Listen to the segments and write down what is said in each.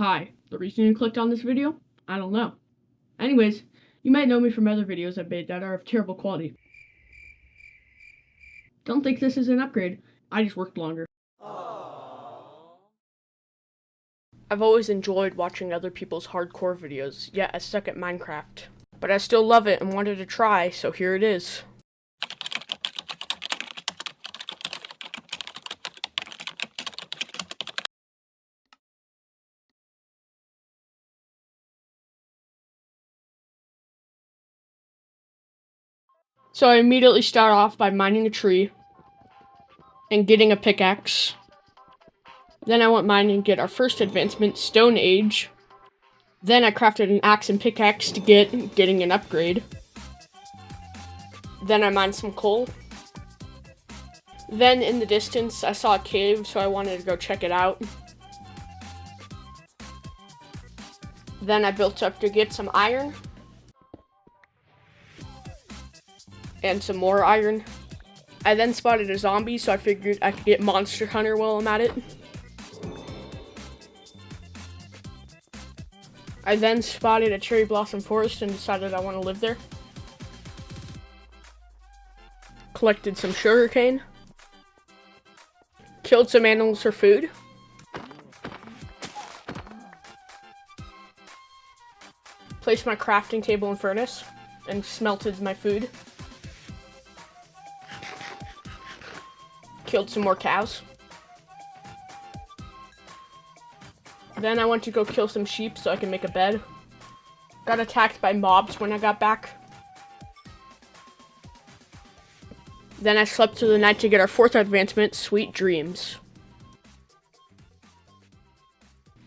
Hi, the reason you clicked on this video? I don't know. Anyways, you might know me from other videos I've made that are of terrible quality. Don't think this is an upgrade, I just worked longer. I've always enjoyed watching other people's hardcore videos, yet I suck at Minecraft. But I still love it and wanted to try, so here it is. So I immediately start off by mining a tree and getting a pickaxe. Then I went mining and get our first advancement, Stone Age. Then I crafted an axe and pickaxe to getting an upgrade. Then I mined some coal. Then in the distance I saw a cave, so I wanted to go check it out. Then I built up to get some iron. And some more iron. I then spotted a zombie, so I figured I could get Monster Hunter while I'm at it. I then spotted a cherry blossom forest and decided I want to live there. Collected some sugarcane. Killed some animals for food. Placed my crafting table and furnace and smelted my food. Killed some more cows. Then I went to go kill some sheep so I can make a bed. Got attacked by mobs when I got back. Then I slept through the night to get our fourth advancement, Sweet Dreams.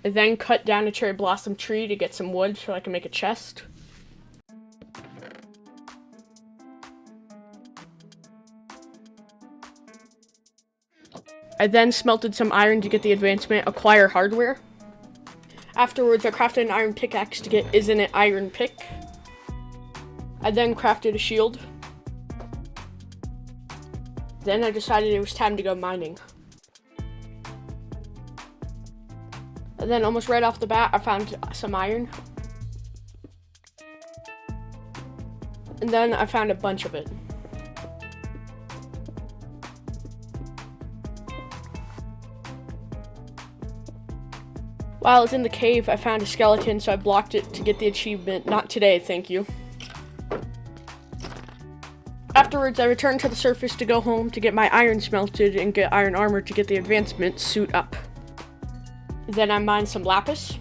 I then cut down a cherry blossom tree to get some wood so I can make a chest. I then smelted some iron to get the advancement, Acquire Hardware. Afterwards, I crafted an iron pickaxe to get Isn't It Iron Pick. I then crafted a shield. Then I decided it was time to go mining. And then almost right off the bat, I found some iron. And then I found a bunch of it. While I was in the cave, I found a skeleton, so I blocked it to get the achievement. Not today, thank you. Afterwards, I returned to the surface to go home to get my iron smelted and get iron armor to get the advancement, Suit Up. Then I mined some lapis.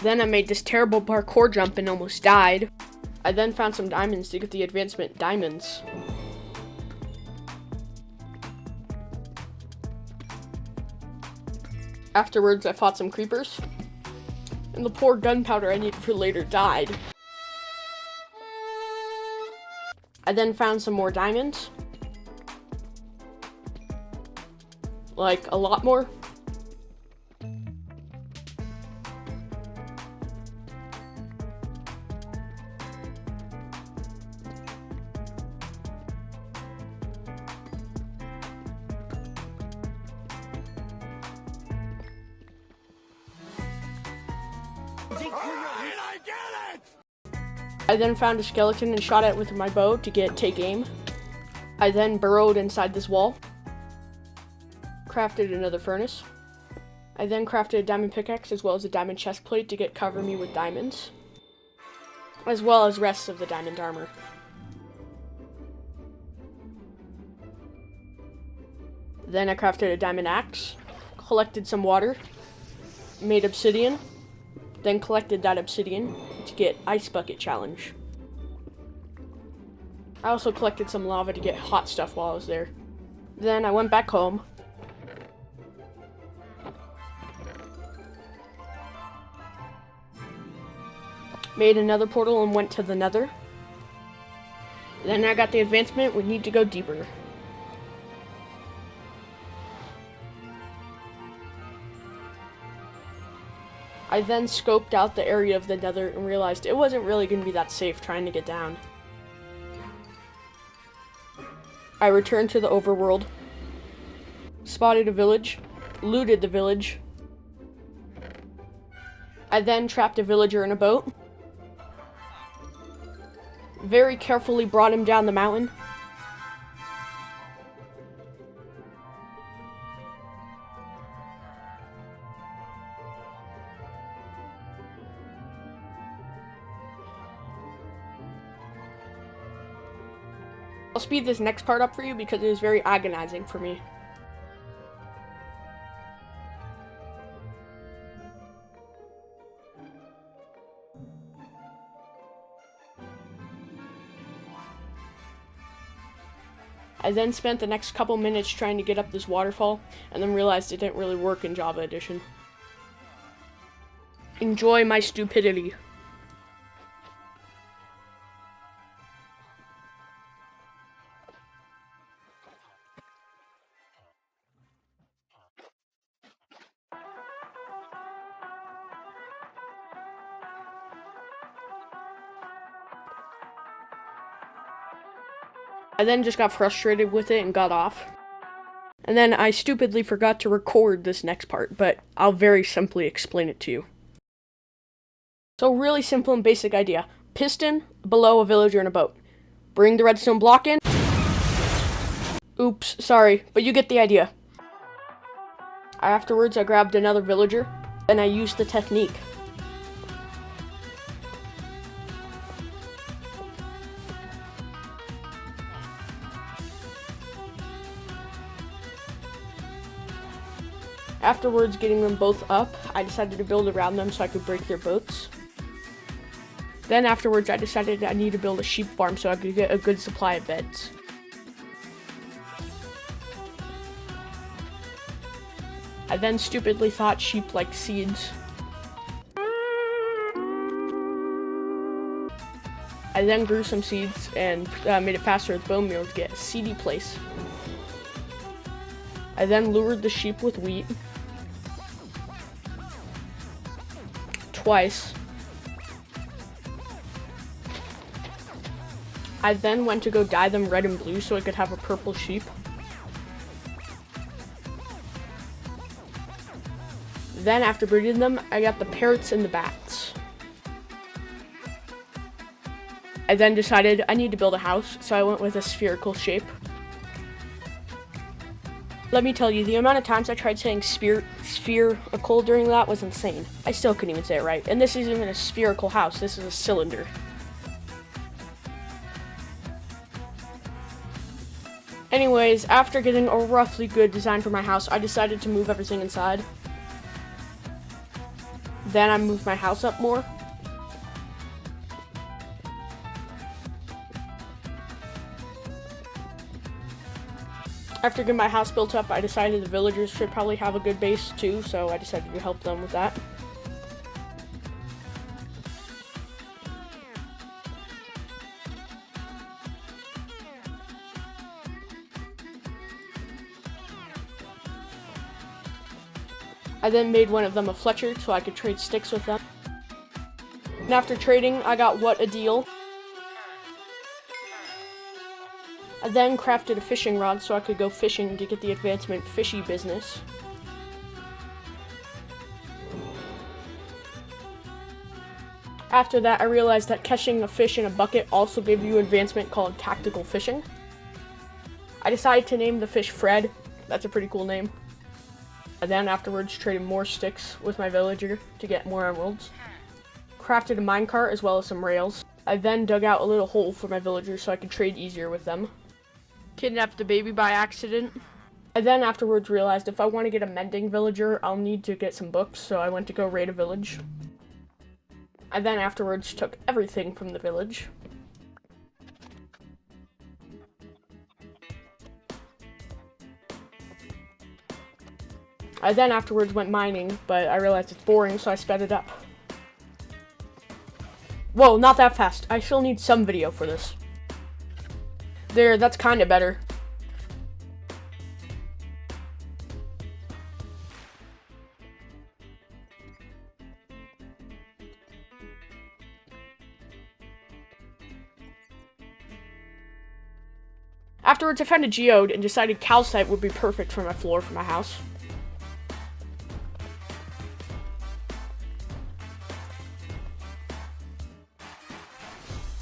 Then I made this terrible parkour jump and almost died. I then found some diamonds to get the advancement, Diamonds. Afterwards, I fought some creepers, and the poor gunpowder I needed for later died. I then found some more diamonds. Like, a lot more. I then found a skeleton and shot it with my bow to take aim. I then burrowed inside this wall. Crafted another furnace. I then crafted a diamond pickaxe as well as a diamond chest plate to cover me with diamonds. As well as rest of the diamond armor. Then I crafted a diamond axe. Collected some water. Made obsidian. Then collected that obsidian to get Ice Bucket Challenge. I also collected some lava to get hot stuff while I was there. Then I went back home. Made another portal and went to the Nether. Then I got the advancement, we need to go deeper. I then scoped out the area of the Nether and realized it wasn't really going to be that safe trying to get down. I returned to the overworld. spotted a village, looted the village. I then trapped a villager in a boat. Very carefully brought him down the mountain. I'll speed this next part up for you because it is very agonizing for me. I then spent the next couple minutes trying to get up this waterfall, and then realized it didn't really work in Java Edition. Enjoy my stupidity. I then just got frustrated with it and got off. And then I stupidly forgot to record this next part, but I'll very simply explain it to you. So really simple and basic idea. Piston below a villager in a boat. Bring the redstone block in. Oops, sorry, but you get the idea. Afterwards, I grabbed another villager, and I used the technique. Afterwards, getting them both up, I decided to build around them so I could break their boats. Then afterwards, I decided I need to build a sheep farm so I could get a good supply of beds. I then stupidly thought sheep liked seeds. I then grew some seeds and made it faster with bone meal to get a seedy place. I then lured the sheep with wheat. Twice. I then went to go dye them red and blue so I could have a purple sheep. Then after breeding them, I got the parrots and the bats. I then decided I need to build a house, so I went with a spherical shape. Let me tell you, the amount of times I tried saying spherical during that was insane. I still couldn't even say it right. And this isn't even a spherical house, this is a cylinder. Anyways, after getting a roughly good design for my house, I decided to move everything inside. Then I moved my house up more. After getting my house built up, I decided the villagers should probably have a good base too, so I decided to help them with that. I then made one of them a Fletcher so I could trade sticks with them. And after trading, I got what a deal. I then crafted a fishing rod so I could go fishing to get the advancement fishy business. After that, I realized that catching a fish in a bucket also gave you advancement called tactical fishing. I decided to name the fish Fred. That's a pretty cool name. I then afterwards traded more sticks with my villager to get more emeralds. Crafted a minecart as well as some rails. I then dug out a little hole for my villagers so I could trade easier with them. Kidnapped a baby by accident. I then afterwards realized if I want to get a mending villager, I'll need to get some books, so I went to go raid a village. I then afterwards took everything from the village. I then afterwards went mining, but I realized it's boring, so I sped it up. Whoa, not that fast. I still need some video for this. There, that's kinda better. Afterwards, I found a geode and decided calcite would be perfect for my floor for my house.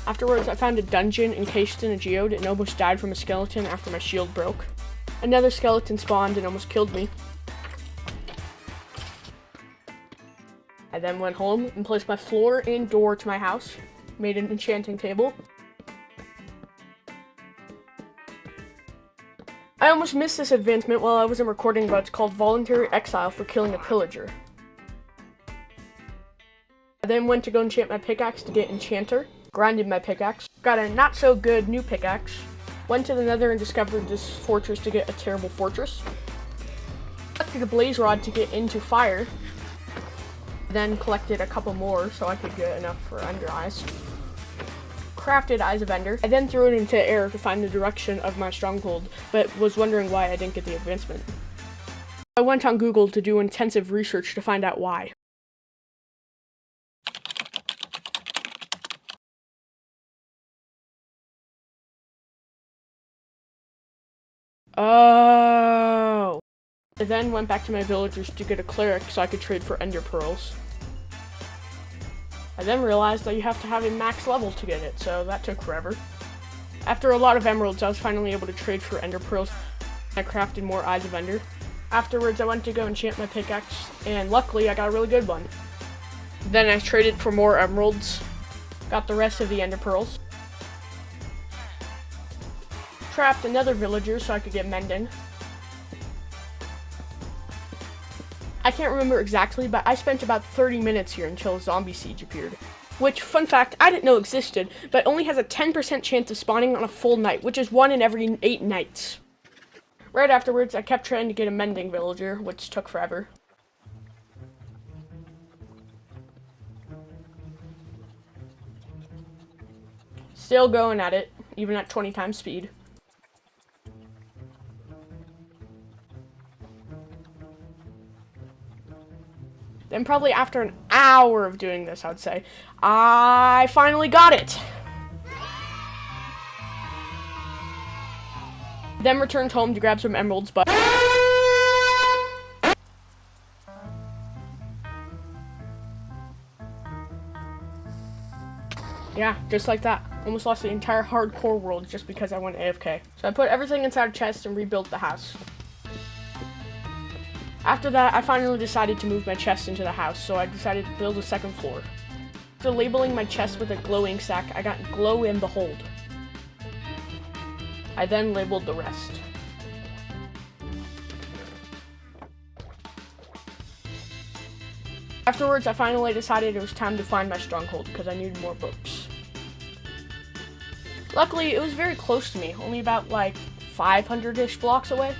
Afterwards, I found a dungeon encased in a geode and almost died from a skeleton after my shield broke. Another skeleton spawned and almost killed me. I then went home and placed my floor and door to my house, made an enchanting table. I almost missed this advancement while I wasn't recording, but it's called Voluntary Exile for killing a pillager. I then went to go enchant my pickaxe to get enchanter, grinded my pickaxe, got a not so good new pickaxe, went to the nether and discovered this fortress to get a terrible fortress, collected a blaze rod to get into fire, then collected a couple more so I could get enough for ender eyes, crafted eyes of ender. I then threw it into air to find the direction of my stronghold, but was wondering why I didn't get the advancement. I went on Google to do intensive research to find out why. Oh. I then went back to my villagers to get a cleric so I could trade for ender pearls. I then realized that you have to have a max level to get it, so that took forever. After a lot of emeralds, I was finally able to trade for ender pearls. I crafted more eyes of ender. Afterwards, I went to go enchant my pickaxe, and luckily I got a really good one. Then I traded for more emeralds, got the rest of the ender pearls, trapped another villager so I could get mending. I can't remember exactly, but I spent about 30 minutes here until a zombie siege appeared. Which, fun fact, I didn't know existed, but only has a 10% chance of spawning on a full night, which is 1 in every 8 nights. Right afterwards, I kept trying to get a mending villager, which took forever. Still going at it, even at 20 times speed. Then probably after an hour of doing this, I would say, I finally got it! Then returned home to grab some emeralds, but... yeah, just like that. Almost lost the entire hardcore world just because I went AFK. So I put everything inside a chest and rebuilt the house. After that, I finally decided to move my chest into the house, so I decided to build a second floor. After labeling my chest with a glowing sack, I got Glow and Behold. I then labeled the rest. Afterwards, I finally decided it was time to find my stronghold because I needed more books. Luckily, it was very close to me, only about like 500-ish blocks away.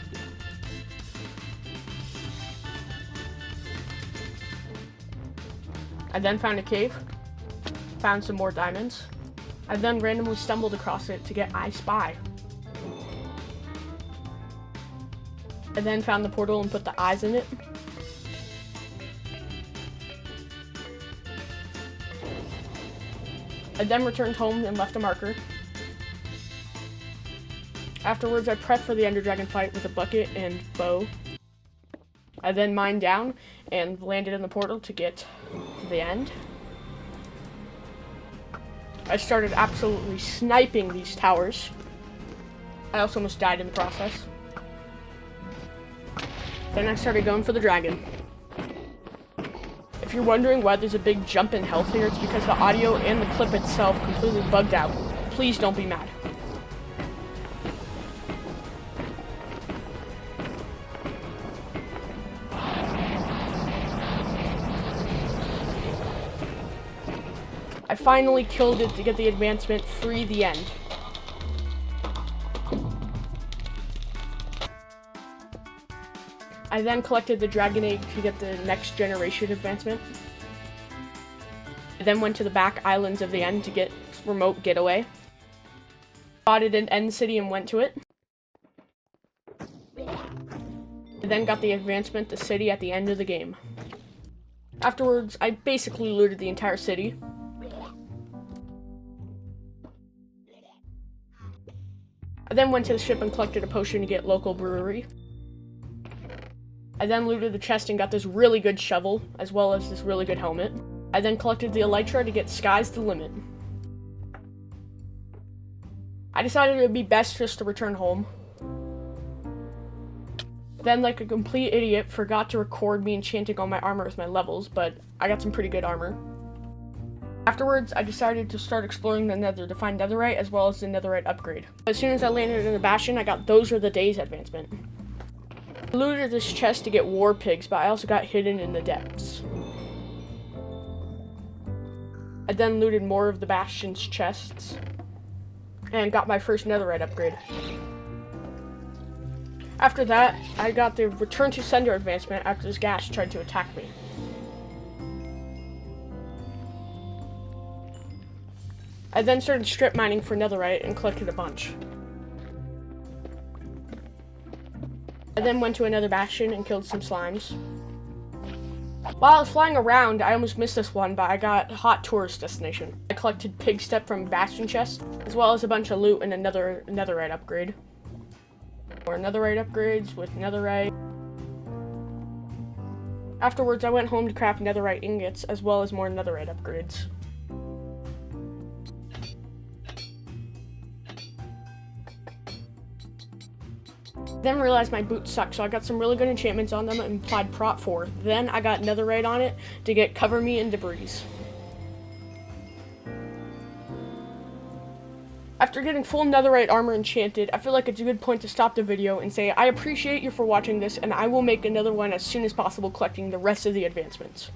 I then found a cave, found some more diamonds. I then randomly stumbled across it to get I Spy. I then found the portal and put the eyes in it. I then returned home and left a marker. Afterwards, I prepped for the Ender Dragon fight with a bucket and bow. I then mined down and landed in the portal to get the end. I started absolutely sniping these towers. I also almost died in the process. Then I started going for the dragon. If you're wondering why there's a big jump in health here, it's because the audio and the clip itself completely bugged out. Please don't be mad. I finally killed it to get the advancement, free the end. I then collected the dragon egg to get the next generation advancement. I then went to the back islands of the end to get remote getaway. Spotted an end city and went to it. I then got the advancement to city at the end of the game. Afterwards, I basically looted the entire city. I then went to the ship and collected a potion to get local brewery. I then looted the chest and got this really good shovel, as well as this really good helmet. I then collected the elytra to get Sky's the Limit. I decided it would be best just to return home. Then, like a complete idiot, forgot to record me enchanting all my armor with my levels, but I got some pretty good armor. Afterwards, I decided to start exploring the Nether to find Netherite as well as the Netherite upgrade. As soon as I landed in the Bastion, I got Those Are the Days advancement. I looted this chest to get War Pigs, but I also got Hidden in the Depths. I then looted more of the Bastion's chests and got my first Netherite upgrade. After that, I got the Return to Sender advancement after this gas tried to attack me. I then started strip mining for Netherite and collected a bunch. I then went to another Bastion and killed some slimes. While I was flying around, I almost missed this one, but I got Hot Tourist Destination. I collected Pig Step from Bastion chest, as well as a bunch of loot and another Netherite upgrade. More Netherite upgrades with Netherite. Afterwards, I went home to craft Netherite ingots, as well as more Netherite upgrades. Then realized my boots suck, so I got some really good enchantments on them and applied Prot 4. Then I got Netherite on it to get Cover Me in Debris. After getting full Netherite armor enchanted, I feel like it's a good point to stop the video and say I appreciate you for watching this, and I will make another one as soon as possible collecting the rest of the advancements.